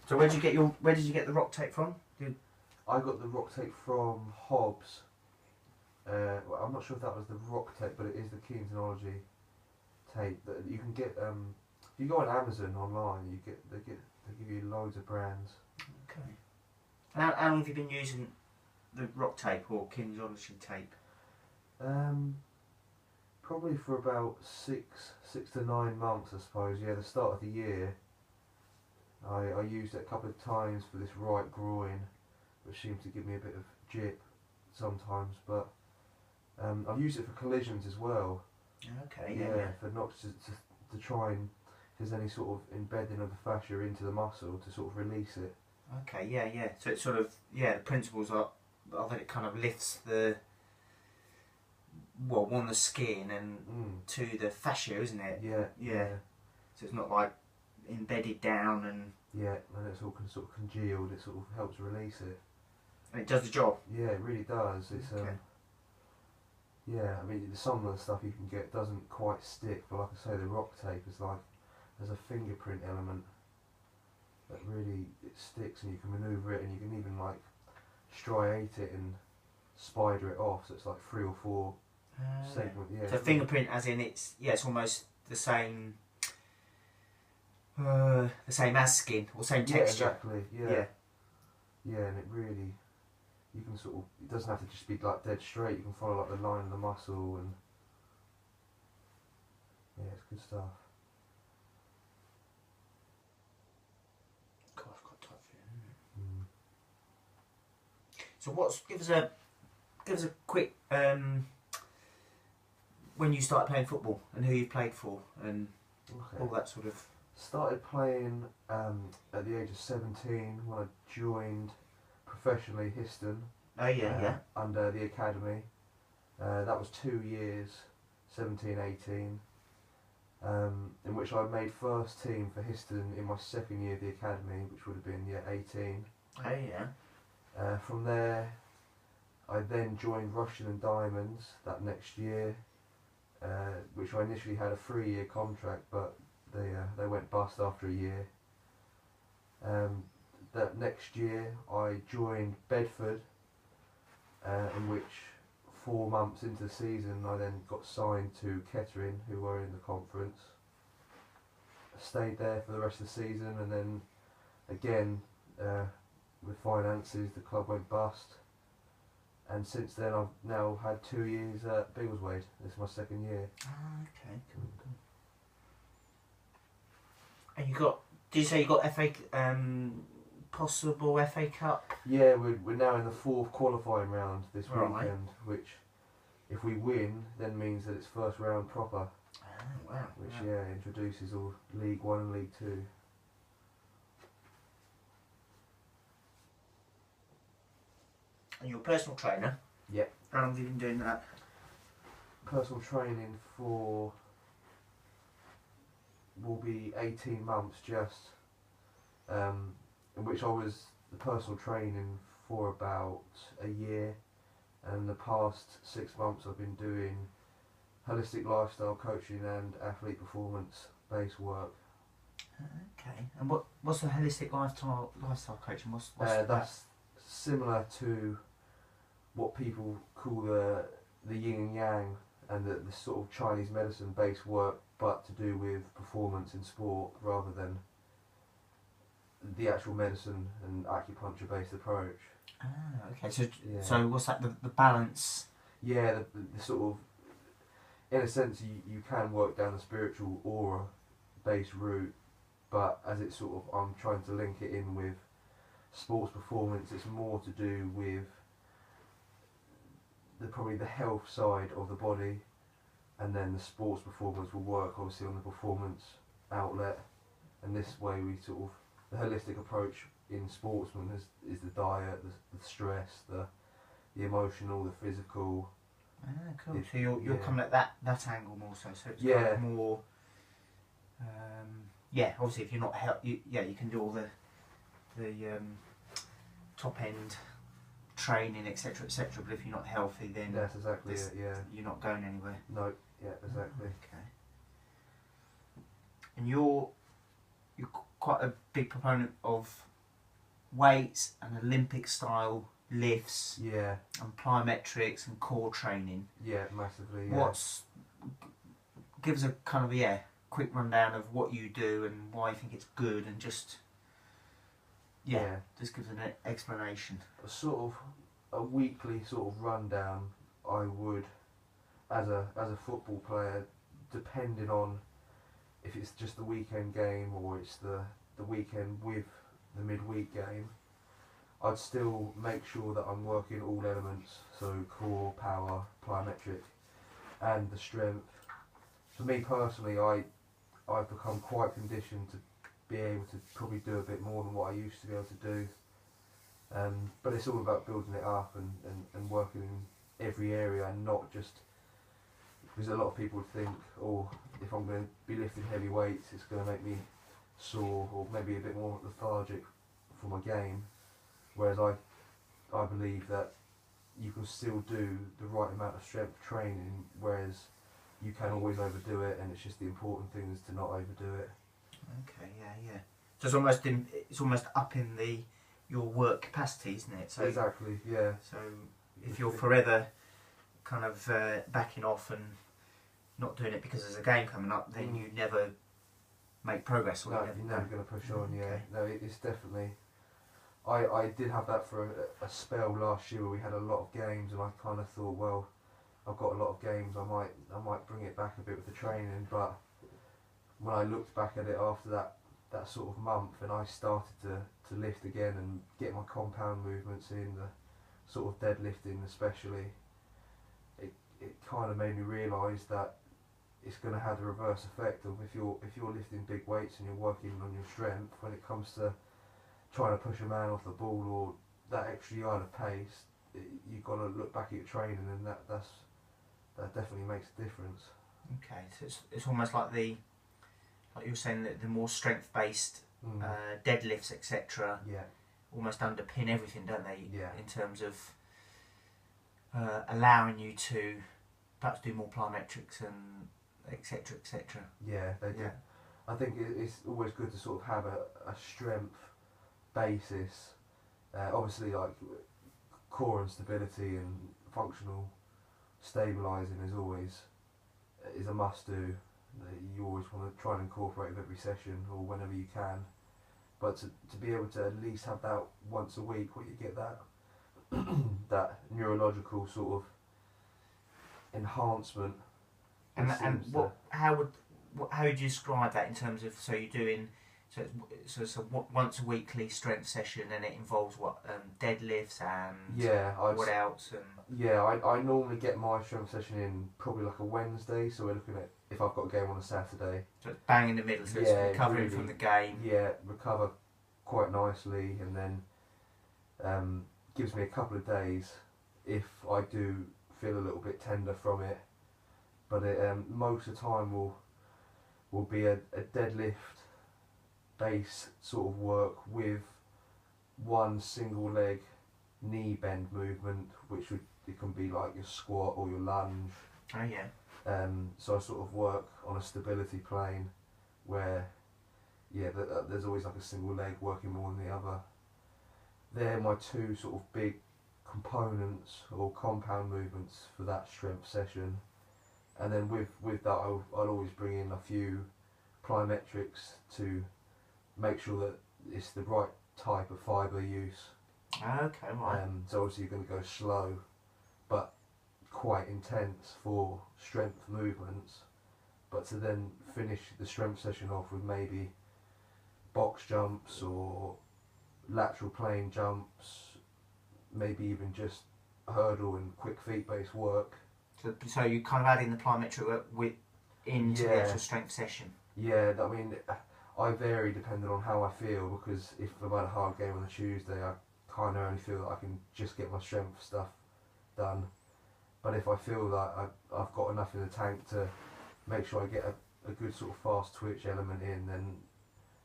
So where did you get the rock tape from? I got the rock tape from Hobbs. Well, I'm not sure if that was the rock tape, but it is the Keynesiology tape that you can get. If you go on Amazon online, they give you loads of brands. Okay. How long have you been using the rock tape or Keynesiology tape? Probably for about six to 9 months, I suppose. Yeah, the start of the year. I used it a couple of times for this right groin, which seems to give me a bit of jip sometimes, but I've used it for collisions as well. Okay, yeah. For not to try and, if there's any sort of embedding of the fascia into the muscle, to sort of release it. Okay, yeah. So it's sort of, the principles are that it kind of lifts the, one, the skin and two, the fascia, isn't it? Yeah. So it's not like embedded down and... Yeah, and it's all sort of congealed, it sort of helps release it. And it does the job? Yeah, it really does. It's okay. Yeah, I mean, some of the stuff you can get doesn't quite stick, but like I say, the rock tape is like, there's a fingerprint element that really, it sticks and you can manoeuvre it and you can even like striate it and spider it off, so it's like 3 or 4 segments. Yeah. So fingerprint as in it's almost the same as skin or same texture. Yeah, exactly. Yeah, and it really, you can sort of, it doesn't have to just be like dead straight, you can follow like the line of the muscle, and yeah, it's good stuff. God, I've got touch here. So give us a quick when you started playing football and who you played for and all that sort of. Started playing at the age of 17 when I joined professionally Histon. Oh yeah. Under the academy. That was 2 years, 17, 18, in which I made first team for Histon in my second year of the academy, which would have been 18. Oh yeah. From there, I then joined Russian and Diamonds that next year, which I initially had a 3-year contract, but they went bust after a year. That next year I joined Bedford, in which 4 months into the season I then got signed to Kettering, who were in the conference. I stayed there for the rest of the season, and then again with finances the club went bust, and since then I've now had 2 years at Biggleswade. This is my second year. Okay, cool. And did you say you got possible FA Cup? Yeah, we're now in the 4th qualifying round this weekend, which if we win then means that it's first round proper. Oh, wow. Which introduces all League 1 and League 2. And you're a personal trainer? Yep. How long have you been doing that? Personal training for will be 18 months just, in which I was the personal training for about a year, and the past 6 months I've been doing holistic lifestyle coaching and athlete performance based work. Okay, and what's the holistic lifestyle coaching? What's that's similar to what people call the yin and yang and the sort of Chinese medicine based work, but to do with performance in sport rather than the actual medicine and acupuncture based approach. Ah, okay. So what's that? The balance? Yeah, the sort of, in a sense, you can work down the spiritual aura based route, but as it's sort of, I'm trying to link it in with sports performance. It's more to do with probably the health side of the body, and then the sports performance will work obviously on the performance outlet, and this way we sort of, the holistic approach in sportsmen is the diet, the stress, the emotional, the physical. Ah, cool. So you're coming at that angle more so it's kind of more obviously if you're not you can do all the top end training, etc., but if you're not healthy, then that's exactly it. Yeah, you're not going anywhere. No, yeah, exactly. Okay. and you're quite a big proponent of weights and Olympic style lifts Yeah, and plyometrics and core training. yeah, massively. Yeah. Give us a kind of quick rundown of what you do and why you think it's good, and just just give us an explanation. A sort of a weekly sort of rundown. I would, as a football player, depending on if it's just the weekend game or it's the weekend with the midweek game, I'd still make sure that I'm working all elements, so core, power, plyometric, and the strength. For me personally, I've become quite conditioned to be able to probably do a bit more than what I used to be able to do. But it's all about building it up and working in every area, and not just, because a lot of people would think, oh, if I'm going to be lifting heavy weights, it's going to make me sore or maybe a bit more lethargic for my game. Whereas I believe that you can still do the right amount of strength training, whereas you can always overdo it, and it's just the important thing is to not overdo it. Okay, yeah. So it's almost up in your work capacity, isn't it? So exactly, yeah. So if you're forever kind of backing off and not doing it because there's a game coming up, then you never make progress. Or No, you're never going to push on. Yeah, no, it's definitely. I did have that for a spell last year where we had a lot of games, and I kind of thought, well, I've got a lot of games, I might bring it back a bit with the training. But when I looked back at it after that sort of month, and I started to lift again and get my compound movements in, the sort of deadlifting especially, it kind of made me realise that it's going to have the reverse effect of if you're lifting big weights and you're working on your strength, when it comes to trying to push a man off the ball or that extra yard of pace, you've got to look back at your training, and that definitely makes a difference. Okay, so it's almost like like you were saying, that the more strength based deadlifts, etc. Yeah. Almost underpin everything, don't they? Yeah. In terms of allowing you to perhaps do more plyometrics and etc. etc. Yeah, they do. I think it's always good to sort of have a strength basis. Obviously, like core and stability and functional stabilising is a must do. You always want to try and incorporate with every session or whenever you can. But to be able to at least have that once a week, where you get that that neurological sort of enhancement. And how would you describe that in terms of, so you're doing so once a weekly strength session, and it involves what, deadlifts and what else? And I normally get my strength session in probably like a Wednesday, so we're looking at if I've got a game on a Saturday. So it's bang in the middle, so it's recovering really, from the game. Yeah, recover quite nicely, and then gives me a couple of days if I do feel a little bit tender from it. But most of the time will be a deadlift base sort of work with one single leg knee bend movement, which it can be like your squat or your lunge. Oh yeah. So I sort of work on a stability plane where there's always like a single leg working more than the other. They're my two sort of big components or compound movements for that strength session. And then with that I'll always bring in a few plyometrics to make sure that it's the right type of fibre use. Okay, right. So obviously you're going to go slow but quite intense for strength movements, but to then finish the strength session off with maybe box jumps or lateral plane jumps, maybe even just hurdle and quick feet based work. So you kind of add in the plyometric work into the actual strength session? Yeah, I mean, I vary depending on how I feel, because if I've had a hard game on a Tuesday, I kind of only feel that I can just get my strength stuff done. But if I feel that I've got enough in the tank to make sure I get a good sort of fast twitch element in, then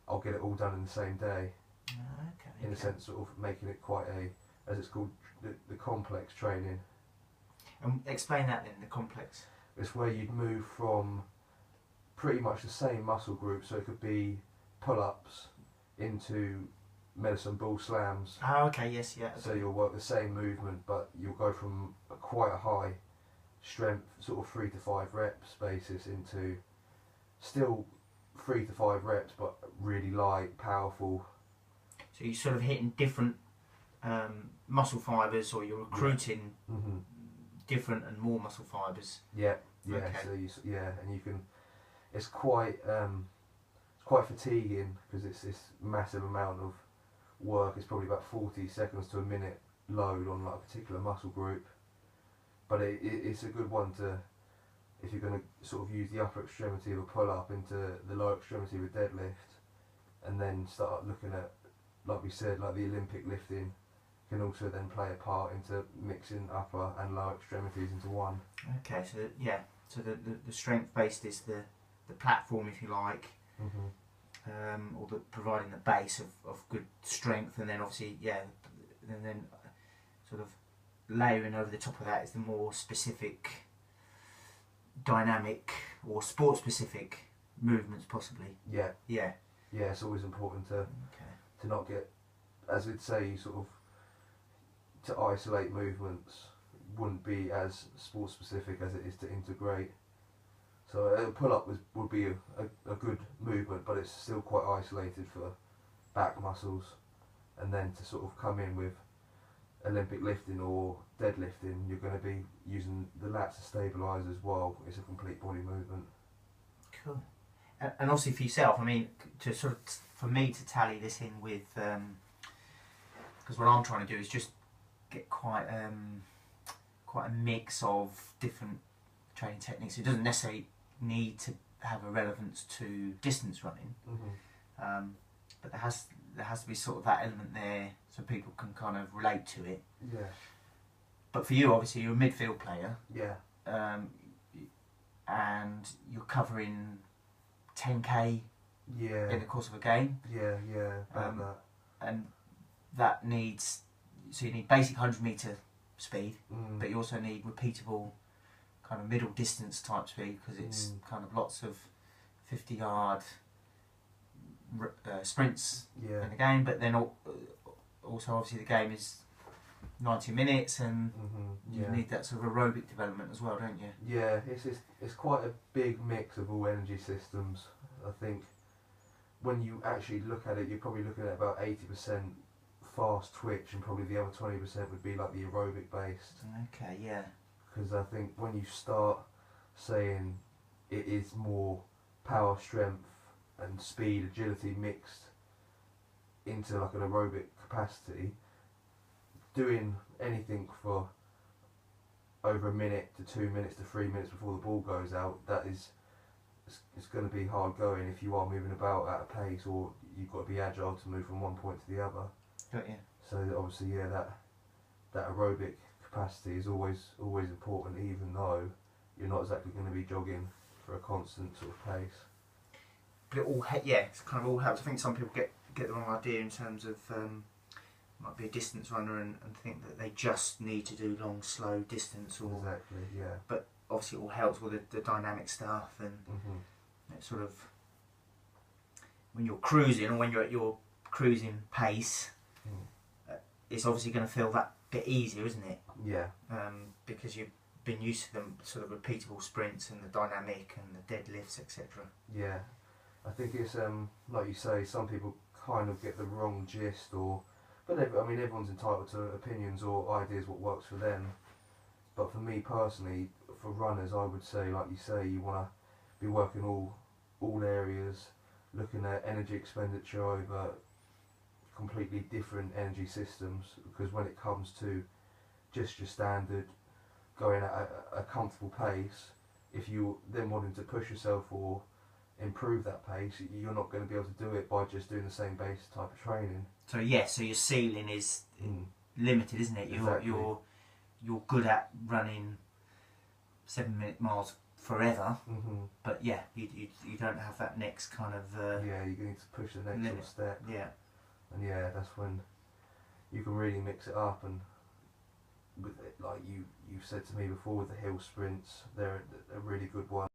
I'll get it all done in the same day. Okay. In a sense, sort of making it quite as it's called, the complex training. And explain that then, the complex. It's where you'd move from pretty much the same muscle group, so it could be pull-ups into medicine ball slams. Oh, okay, yes, yeah. So you'll work the same movement, but you'll go from quite a high strength, sort of 3 to 5 reps basis, into still 3 to 5 reps, but really light, powerful. So you're sort of hitting different muscle fibres, or you're recruiting different and more muscle fibres. Yeah, yeah. Okay. So and you can. It's quite fatiguing because it's this massive amount of work. It's probably about 40 seconds to a minute load on like a particular muscle group, but it's a good one to, if you're going to sort of use the upper extremity of a pull-up into the lower extremity of a deadlift, and then start looking at, like we said, like the Olympic lifting can also then play a part into mixing upper and lower extremities into one. Okay, so yeah, so the strength based is the platform, if you like, or providing the base of good strength, and then obviously and then sort of layering over the top of that is the more specific, dynamic or sport specific movements, possibly. Yeah. Yeah. Yeah, it's always important to not get, as we'd say, sort of to isolate movements wouldn't be as sport specific as it is to integrate. So a pull-up would be a good movement, but it's still quite isolated for back muscles, and then to sort of come in with Olympic lifting or deadlifting, you're going to be using the lats as stabilisers while it's a complete body movement. Cool. And obviously for yourself, I mean, for me to tally this in with, because what I'm trying to do is just get quite a mix of different training techniques. It doesn't necessarily need to have a relevance to distance running, but there has to be sort of that element there so people can kind of relate to it. Yeah. But for you, obviously, you're a midfield player. Yeah. And you're covering 10k in the course of a game. Yeah, about that. And that needs, so you need basic 100 metre speed, but you also need repeatable kind of middle distance type speed, because it's kind of lots of 50-yard sprints in the game, but then also obviously the game is 90 minutes, and you need that sort of aerobic development as well, don't you? Yeah, it's quite a big mix of all energy systems. I think when you actually look at it, you're probably looking at about 80% fast twitch, and probably the other 20% would be like the aerobic based. Okay, yeah. Because I think when you start saying it is more power, strength and speed, agility mixed into like an aerobic capacity, doing anything for over a minute to 2 minutes to 3 minutes before the ball goes out, it's going to be hard going if you are moving about at a pace, or you've got to be agile to move from one point to the other. Got you. So obviously, that aerobic capacity is always important, even though you're not exactly going to be jogging for a constant sort of pace. But it all it's kind of all helps. I think some people get the wrong idea in terms of might be a distance runner and think that they just need to do long, slow distance. Or exactly, yeah. But obviously, it all helps with the dynamic stuff, and it's sort of when you're cruising, or when you're at your cruising pace, it's obviously going to feel that bit easier, isn't it? Yeah. Because you've been used to the sort of repeatable sprints and the dynamic and the deadlifts, etc. Yeah, I think it's like you say, some people kind of get the wrong gist, but everyone's entitled to opinions or ideas what works for them. But for me personally, for runners, I would say, like you say, you want to be working all areas, looking at energy expenditure over completely different energy systems, because when it comes to just your standard going at a comfortable pace, if you then wanting to push yourself or improve that pace, you're not going to be able to do it by just doing the same base type of training. So so your ceiling is limited, isn't it? Exactly. You're good at running 7-minute miles forever, but you don't have that next kind of you need to push the next sort of step. Yeah. And that's when you can really mix it up, and with it, like you've said to me before, with the hill sprints, they're a really good one.